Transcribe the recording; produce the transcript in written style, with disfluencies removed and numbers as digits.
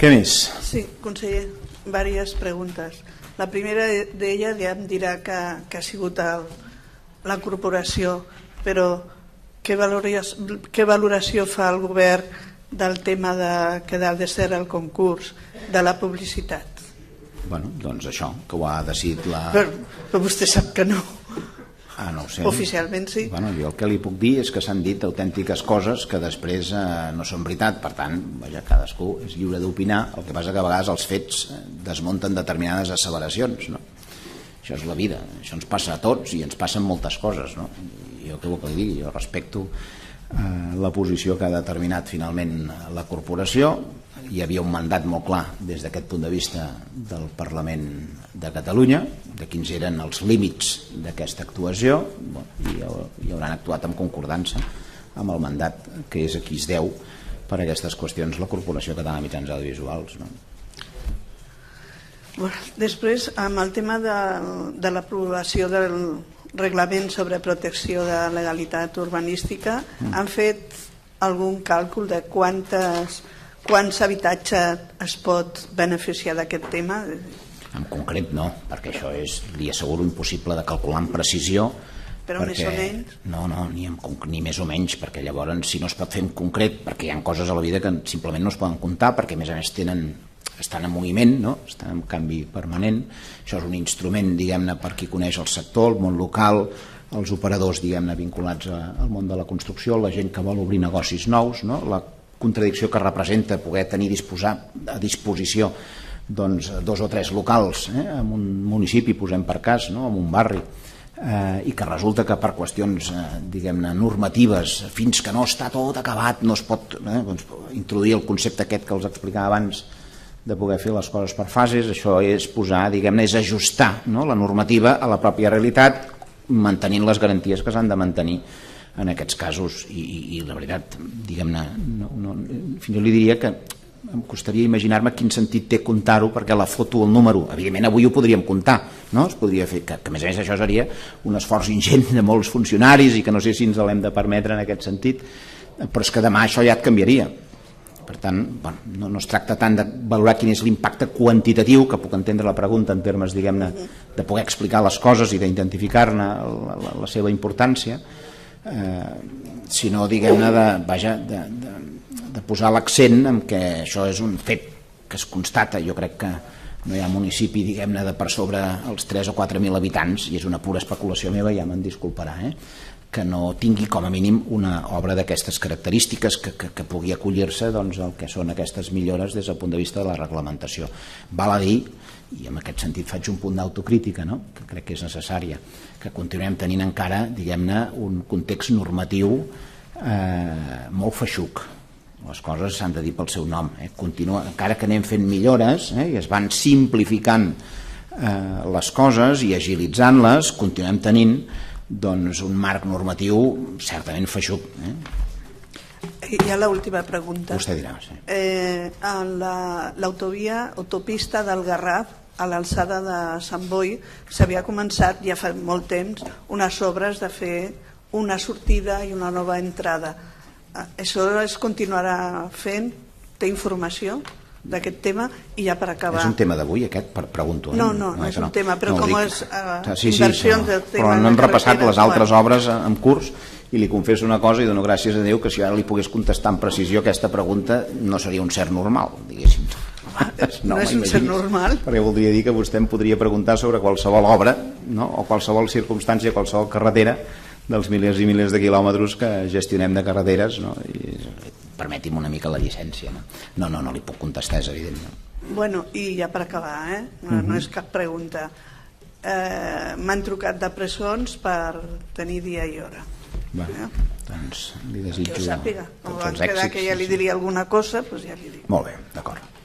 Què més? Sí, conseller, diverses preguntes. La primera d'ella ja em dirà que ha sigut la corporació, però què valoració fa el govern del tema que ha de ser el concurs de la publicitat? Bueno, doncs això, que ho ha decidit la... Però vostè sap que no. No ho sé. Oficialment sí. Bueno, jo el que li puc dir és que s'han dit autèntiques coses que després no són veritat. Per tant, cadascú és lliure d'opinar. El que passa que a vegades els fets desmunten determinades asseveracions, no? Això és la vida, això ens passa a tots i ens passen moltes coses, no? Jo què vol que li digui? Jo respecto la posició que ha determinat finalment la corporació. Hi havia un mandat molt clar des d'aquest punt de vista del Parlament de Catalunya, de quins eren els límits d'aquesta actuació, i hauran actuat en concordança amb el mandat que és a qui es deu per a aquestes qüestions la Corporació Catalana de Mitjans Audiovisuals, no? Després, amb el tema de l'aprovació del reglament sobre protecció de legalitat urbanística, han fet algun càlcul de quants habitatges es pot beneficiar d'aquest tema? En concret no, perquè això és, li asseguro, impossible de calcular amb precisió. Però més o menys? No, ni més o menys, perquè llavors si no es pot fer en concret, perquè hi ha coses a la vida que simplement no es poden comptar, perquè a més estan en moviment, no? Estan en canvi permanent. Això és un instrument, diguem-ne, per qui coneix el sector, el món local, els operadors, diguem-ne, vinculats al món de la construcció, la gent que vol obrir negocis nous, no? La contradicció que representa poder tenir a disposició doncs, 2 o 3 locals en un municipi, posem per cas, no? En un barri, i que resulta que per qüestions, diguem-ne, normatives, fins que no està tot acabat, no es pot doncs, introduir el concepte aquest que els explicava abans, de poder fer les coses per fases. Això és posar, diguem-ne, és ajustar, no? La normativa a la pròpia realitat, mantenint les garanties que s'han de mantenir en aquests casos, i la veritat, diguem-ne, fins jo li diria que em costaria imaginar-me quin sentit té comptar-ho, perquè la foto, el número, evidentment avui ho podríem comptar, no? Es podria fer, que a més a més això seria un esforç ingent de molts funcionaris i que no sé si ens l'hem de permetre en aquest sentit, però és que demà això ja et canviaria. Per tant, no es tracta tant de valorar quin és l'impacte quantitatiu, que puc entendre la pregunta en termes, diguem-ne, de poder explicar les coses i d'identificar-ne la seva importància, sinó, diguem-ne, de posar l'accent en què això és un fet que es constata. Jo crec que no hi ha municipi, diguem-ne, de per sobre els 3 o 4.000 habitants, i és una pura especulació meva, ja me'n disculparà, que no tingui com a mínim una obra d'aquestes característiques que pugui acollir-se doncs, al que són aquestes millores des del punt de vista de la reglamentació. Val a dir, i en aquest sentit faig un punt d'autocrítica, no? Que crec que és necessària, que continuem tenint encara, diguem-ne, un context normatiu molt feixuc. Les coses s'han de dir pel seu nom. Encara que anem fent millores i es van simplificant les coses i agilitzant-les, continuem tenint doncs, un marc normatiu certament feixuc. I ja l'última pregunta. Vostè dirà, sí. L'autopista del Garraf, a l'alçada de Sant Boi, s'havia començat ja fa molt temps unes obres de fer una sortida i una nova entrada. Això es continuarà fent? Té informació d'aquest tema? I ja per acabar... És un tema d'avui aquest? Pregunto. No és un tema, però com és inversions del tema... Però no hem repassat les altres obres en curs, i li confesso una cosa i dono gràcies a Déu que si ara li pogués contestar amb precisió aquesta pregunta no seria un cert normal, diguéssim. No és un cert normal? Perquè voldria dir que vostè em podria preguntar sobre qualsevol obra, o qualsevol circumstància, qualsevol carretera dels milers i milers de quilòmetres que gestionem de carreteres, i permeti'm una mica la llicència. No li puc contestar, és evident. Bueno, i ja per acabar, no és cap pregunta. M'han trucat de presons per tenir dia i hora. Doncs li desitjo que ho sàpiga. tots els èxits. Que ja li diria alguna cosa, doncs ja li dic. Molt bé, d'acord.